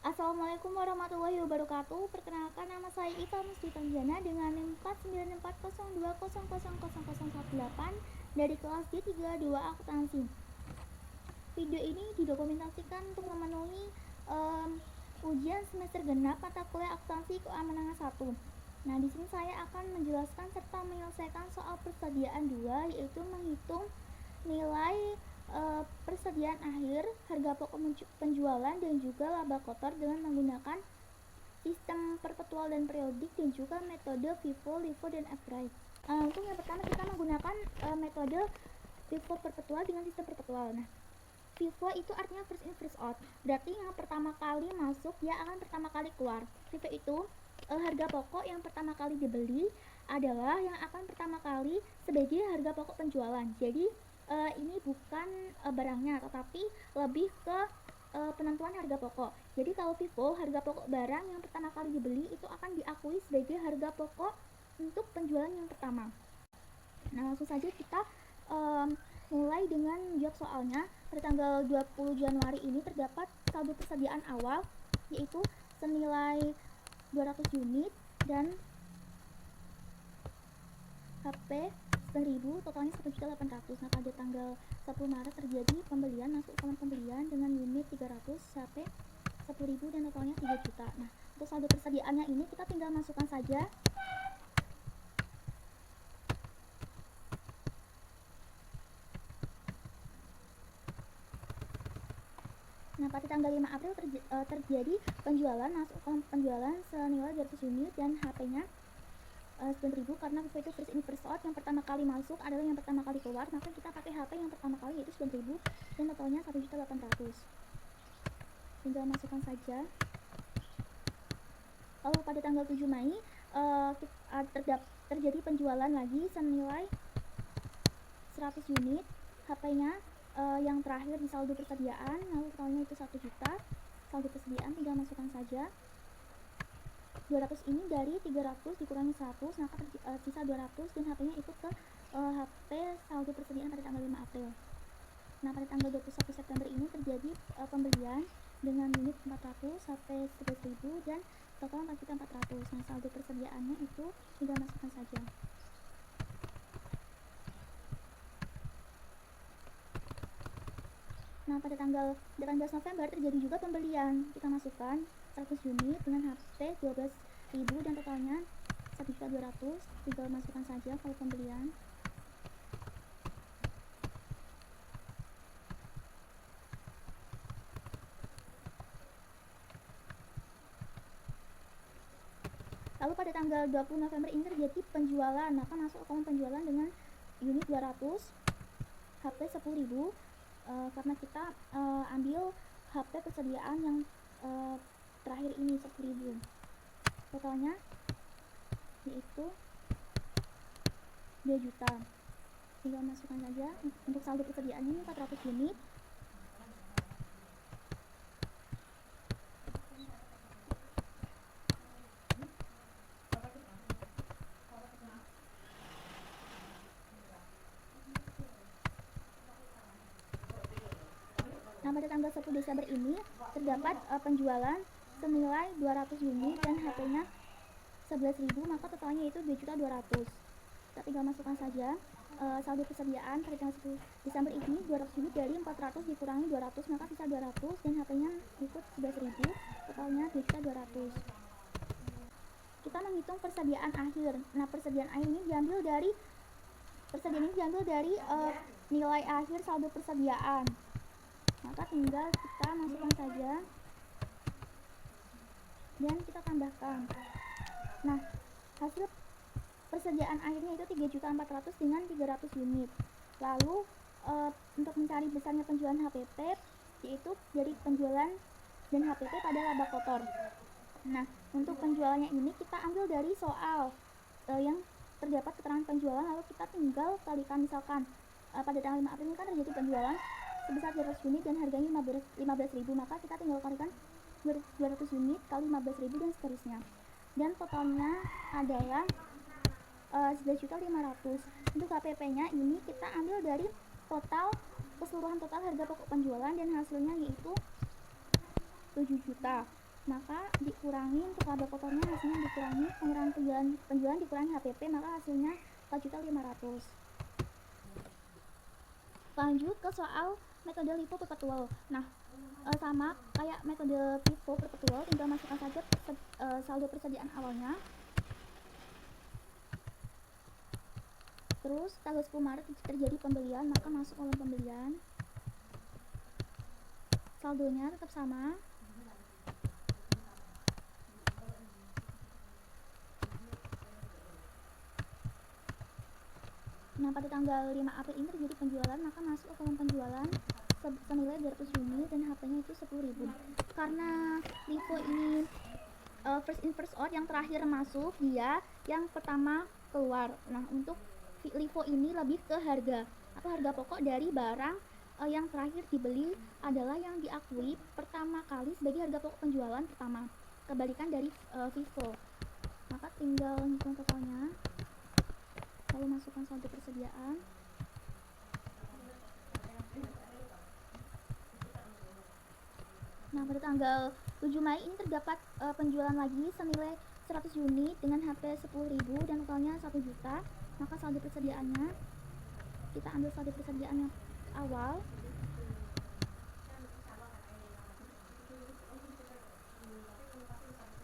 Assalamualaikum warahmatullahi wabarakatuh. Perkenalkan, nama saya Ita Muslitanjana dengan NIM 49402000018 dari kelas D32 Akuntansi. Video ini didokumentasikan untuk memenuhi ujian semester genap mata kuliah akuntansi KUA Menengah 1. Nah, di sini saya akan menjelaskan serta menyelesaikan soal persediaan 2, yaitu menghitung nilai persediaan akhir, harga pokok penjualan, dan juga laba kotor dengan menggunakan sistem perpetual dan periodik dan juga metode FIFO, LIFO, dan average. Untuk yang pertama kita menggunakan metode FIFO perpetual dengan sistem perpetual. Nah, FIFO itu artinya first in first out, berarti yang pertama kali masuk dia akan pertama kali keluar. FIFO itu harga pokok yang pertama kali dibeli adalah yang akan pertama kali sebagai harga pokok penjualan. Jadi ini bukan barangnya, tetapi lebih ke penentuan harga pokok. Jadi kalau FIFO, harga pokok barang yang pertama kali dibeli itu akan diakui sebagai harga pokok untuk penjualan yang pertama. Nah, langsung saja kita mulai dengan menjawab soalnya. Pada tanggal 20 Januari ini terdapat saldo persediaan awal yaitu senilai 200 unit dan HP 9.000, totalnya 1.800.000. Nah, pada tanggal 10 Maret terjadi pembelian, masuk akun pembelian dengan unit 300 HP 10.000 dan totalnya 3 juta. Nah, untuk saldo persediaannya ini kita tinggal masukkan saja. Nah, pada tanggal 5 April terjadi penjualan, masuk akun penjualan senilai 200 unit dan HP-nya 9.000, karena FIFO itu first in first out, yang pertama kali masuk adalah yang pertama kali keluar, maka kita pakai HP yang pertama kali yaitu 9.000 dan totalnya 1.800.000. Tinggal masukkan saja. Lalu pada tanggal 7 Mei terjadi penjualan lagi senilai 100 unit, HP-nya yang terakhir di saldo persediaan, lalu totalnya itu 1 juta. Saldo persediaan tinggal masukkan saja. 200 ini dari 300 dikurangi 100, maka sisa 200 dan HP-nya itu ke HP saldo persediaan pada tanggal 5 April. Nah, pada tanggal 21 September ini terjadi pembelian dengan unit 400, HP 11.000 dan total 4.400.000. Nah, saldo persediaannya itu tinggal masukkan saja. Nah, pada tanggal 18 November terjadi juga pembelian. Kita masukkan 100 unit dengan HP 12.000 dan totalnya 1.200.000. Tinggal masukkan saja kalau pembelian. Lalu pada tanggal 20 November ini terjadi penjualan, maka masuk akun penjualan dengan unit 200, HP 10.000, karena kita ambil HP persediaan yang terakhir ini 10.000. Totalnya yaitu 2 juta. Tinggal masukkan saja. Untuk saldo persediaannya 400 unit. Nah, pada tanggal 1 Desember ini terdapat penjualan senilai 200 unit dan HP-nya 11.000, maka totalnya itu 2.200.000. Kita tinggal masukkan saja. Saldo persediaan pada tanggal 1 Desember ini 200 unit dari 400 dikurangi 200, maka sisa 200 dan HP-nya ikut 11.000, totalnya 2.200.000. Kita menghitung persediaan akhir. Nah, persediaan akhir ini diambil dari nilai akhir saldo persediaan. Maka tinggal kita masukkan saja dan kita tambahkan. Nah, hasil persediaan akhirnya itu 3.400.000 dengan 300 unit. Lalu untuk mencari besarnya penjualan HPP, yaitu dari penjualan dan HPP pada laba kotor. Nah, untuk penjualannya ini kita ambil dari soal yang terdapat keterangan penjualan, lalu kita tinggal kalikan. Misalkan pada tanggal 5 April ini kan terjadi penjualan sebesar 200 unit dan harganya 15.000, maka kita tinggal kalikan 200 unit kali 15.000 dan seterusnya. Dan totalnya adalah 11.500.000. Untuk HPP-nya ini kita ambil dari keseluruhan total harga pokok penjualan dan hasilnya yaitu 7 juta. maka dikurangi untuk laba kotornya, hasilnya dikurangi pengurangan penjualan dikurangi HPP, maka hasilnya 4.500.000. Lanjut ke soal metode LIFO perpetual. Nah, sama kayak metode FIFO perpetual, tinggal masukkan saja saldo persediaan awalnya. Terus tanggal 10 Maret terjadi pembelian, maka masuk kolom pembelian. Saldonya tetap sama. Nah, pada tanggal 5 April ini terjadi penjualan, maka masuk ke kolom penjualan senilai 200 unit dan HP-nya itu 10.000. Karena LIFO ini first in first out, yang terakhir masuk dia yang pertama keluar. Nah, untuk LIFO ini lebih ke harga atau harga pokok dari barang yang terakhir dibeli adalah yang diakui pertama kali sebagai harga pokok penjualan pertama, kebalikan dari FIFO. Maka tinggal hitung totalnya, lalu masukkan saldo persediaan. Nah, pada tanggal 7 Mei ini terdapat penjualan lagi senilai 100 unit dengan HP 10.000 dan totalnya 1 juta. Maka saldo persediaannya, kita ambil saldo persediaannya awal.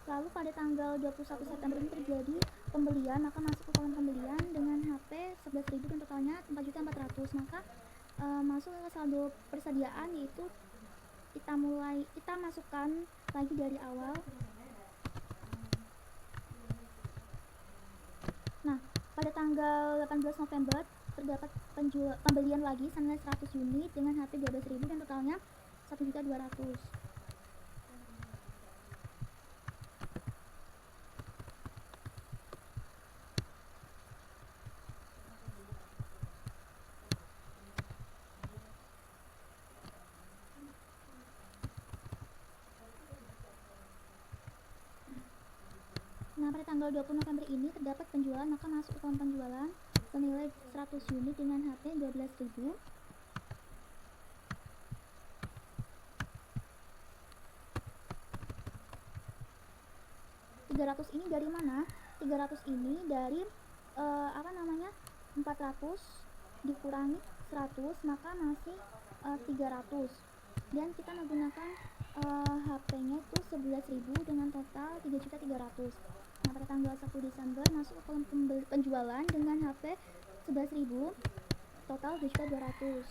Lalu pada tanggal 21 September ini terjadi pembelian, maka masuk ke kolom pembelian dengan HP 11.000 dan totalnya 4.400.000. Maka masuk ke saldo persediaan, yaitu kita masukkan lagi dari awal. Nah, pada tanggal 18 November terdapat pembelian lagi senilai 100 unit dengan HP 12.000 dan totalnya 1.200.000. Nah, pada tanggal 20 November ini terdapat penjualan, maka masuk ke kolom penjualan senilai 100 unit dengan HP 12.000. ini dari mana? 300 ini dari 400 dikurangi 100, maka masih 300. Dan kita menggunakan HP-nya itu 11.000 dengan total 3.300.000. Nah, pada tanggal 1 Desember masuk ke kolom penjualan dengan HP 11.000, total 2.200.000.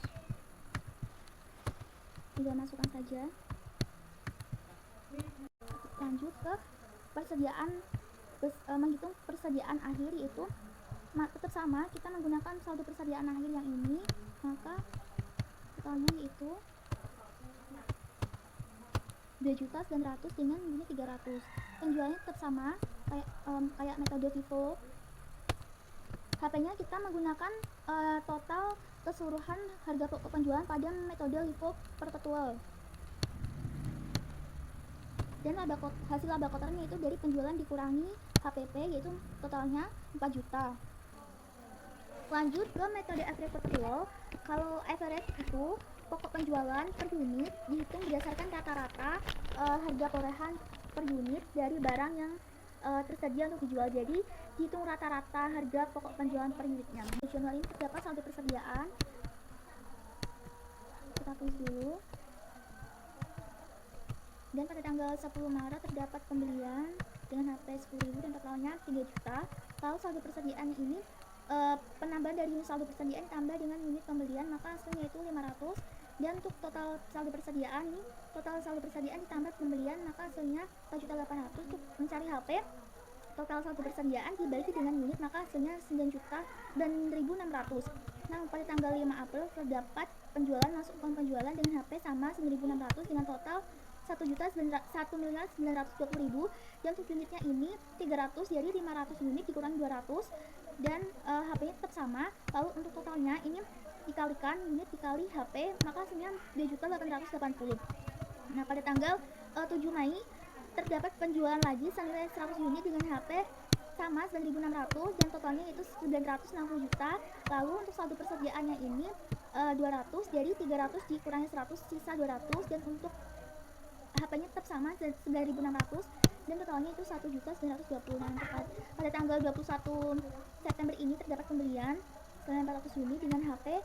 Tinggal masukkan saja. Lanjut ke persediaan, menghitung persediaan akhir, yaitu tetap sama, kita menggunakan saldo persediaan akhir yang ini, maka totalnya yaitu 2.900.000 dengan unit 300. Penjualannya tetap sama kayak metode FIFO. HP-nya kita menggunakan total keseluruhan harga pokok penjualan pada metode LIFO perpetual. Dan hasil laba kotornya itu dari penjualan dikurangi HPP, yaitu totalnya 4 juta. Lanjut ke metode average perpetual. Kalau average itu pokok penjualan per unit dihitung berdasarkan rata-rata harga perolehan per unit dari barang yang tersedia untuk dijual. Jadi dihitung rata-rata harga pokok penjualan per unitnya. Di jurnal ini terdapat saldo persediaan. Kita tulis dulu. Dan pada tanggal 10 Maret terdapat pembelian dengan HP 10.000 dan totalnya 3 juta. Lalu saldo persediaan ini, penambahan dari saldo persediaan ditambah dengan unit pembelian, maka hasilnya itu 500. Dan untuk total saldo persediaan ini, total saldo persediaan ditambah pembelian, maka hasilnya 4.800.000. Untuk mencari HP, total saldo persediaan dibagi dengan unit, maka hasilnya 9.600.000. Nah, pada tanggal 5 April terdapat penjualan, masuk ke penjualan dengan HP sama 9.600 dengan total 1.920.000. Dan untuk unitnya ini 300, jadi 500 unit dikurangi 200 dan HP-nya tetap sama. Lalu untuk totalnya ini dikalikan unit dikali HP, maka hasilnya 2.880.000. Nah, pada tanggal 7 Mei terdapat penjualan lagi senilai 100 unit dengan HP sama 9.600 dan totalnya itu 960 juta. Lalu untuk saldo persediaannya ini 200, jadi 300 dikurangi 100 sisa 200. Dan untuk HP-nya tetap sama 9.600 dan totalnya itu 1.920.000. Nah, pada tanggal 21 September ini terdapat pembelian 9.400 unit dengan HP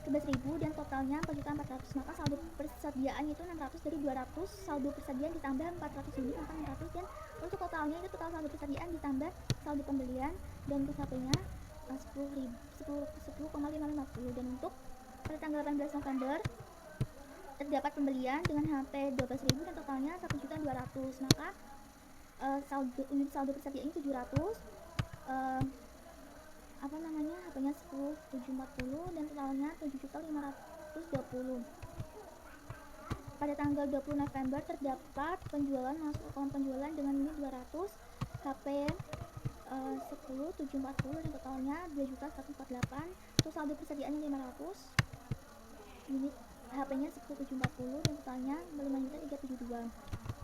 11.000 dan totalnya 4.400.000. Maka saldo persediaan itu 600 dari 200, saldo persediaan ditambah 400 unit maka 600, dan untuk totalnya itu total saldo persediaan ditambah saldo pembelian dan untuk HP-nya 10,550. Dan untuk pada tanggal 18 November terdapat pembelian dengan HP 12.000 dan totalnya 1.200.000. Maka unit saldo persediaan 700, HP-nya 10.740 dan totalnya 7.520. Pada tanggal 20 November terdapat penjualan masuk akun penjualan dengan unit 200, HP 10.740 dan totalnya 2.148. Terus saldo persediaannya 500 unit, HP-nya 10.740 dan totalnya 5.372.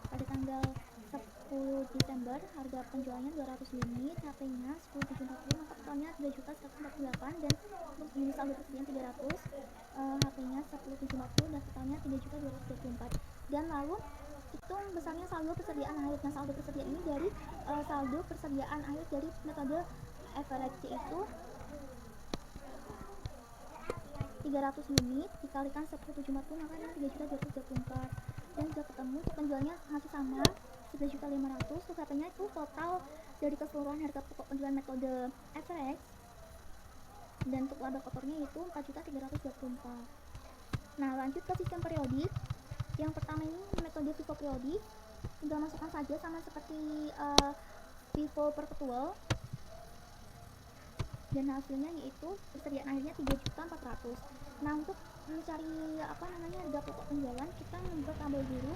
Pada tanggal 10 Desember harga penjualannya 200 unit, HP-nya 10.740 maka totalnya 2.148, dan untuk unit saldo persediaan 300, HP-nya 10.740 dan totalnya 3.224. Dan lalu hitung besarnya saldo persediaan akhir. Nah, saldo persediaan ini dari saldo persediaan akhir dari metode average, yaitu 300 unit dikalikan 10.740 maka ini 3.224, dan sudah ketemu. Untuk penjualnya masih sama 11.500. Untuk HP-nya itu total dari keseluruhan harga pokok penjualan metode average dan untuk laba kotornya itu 4.324. Nah, lanjut ke sistem periodik. Yang pertama ini metode FIFO periodik, tinggal masukkan saja sama seperti FIFO perpetual, dan hasilnya yaitu persediaan akhirnya 3.400.000. Nah, untuk mencari harga pokok penjualan, kita membuat tabel dulu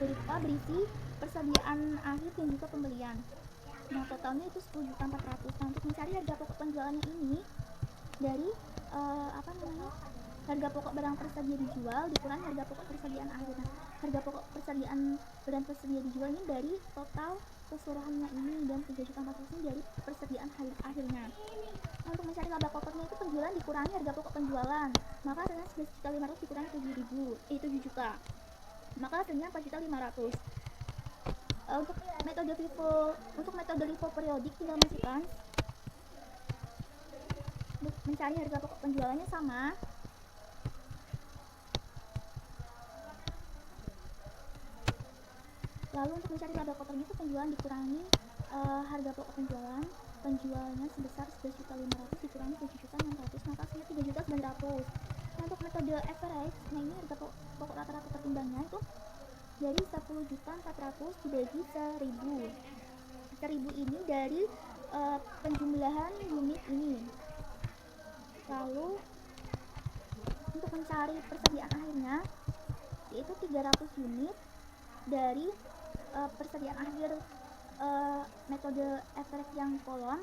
berupa berisi persediaan akhir dan juga pembelian. Nah, totalnya itu 10.400.000. Nah, untuk mencari harga pokok penjualannya ini dari harga pokok barang tersedia dijual dikurangi harga pokok persediaan akhir. Nah, harga pokok persediaan barang tersedia dijual ini dari total keseluruhannya ini, dan 3.400.000 dari persediaan akhirnya. Nah, untuk mencari laba kotornya itu penjualan dikurangi harga pokok penjualan, maka hasilnya 11.500 dikurangi 7 juta, maka hasilnya 4.500. Untuk metode FIFO periodik tinggal masukkan mencari harga pokok penjualannya sama lalu untuk mencari laba kotornya itu penjualan dikurangi harga pokok penjualnya sebesar 11.500 dikurangi 7.600 maka hasilnya 3.900. Nah, untuk metode average, nah ini harga pokok rata-rata tertimbangnya itu dari 10.400 dibagi 1.000 ini dari penjumlahan unit ini. Lalu untuk mencari persediaan akhirnya yaitu 300 unit dari persediaan akhir metode average yang kolom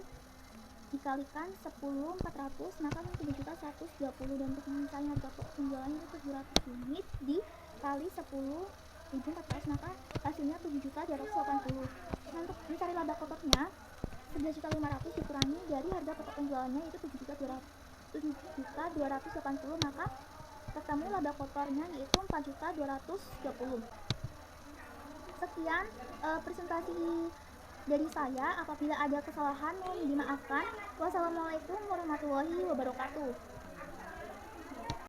dikalikan 10.400 maka 3.120, dan untuk mencari harga pokok penjualannya itu 700 unit dikali 10.400 maka hasilnya 7.280. Nah, untuk mencari laba kotornya 11.500 dikurangi dari harga pokok penjualannya itu 7.280 maka ketemu laba kotornya yaitu 4.220. Sekian presentasi dari saya. Apabila ada kesalahan mohon dimaafkan. Wassalamualaikum warahmatullahi wabarakatuh.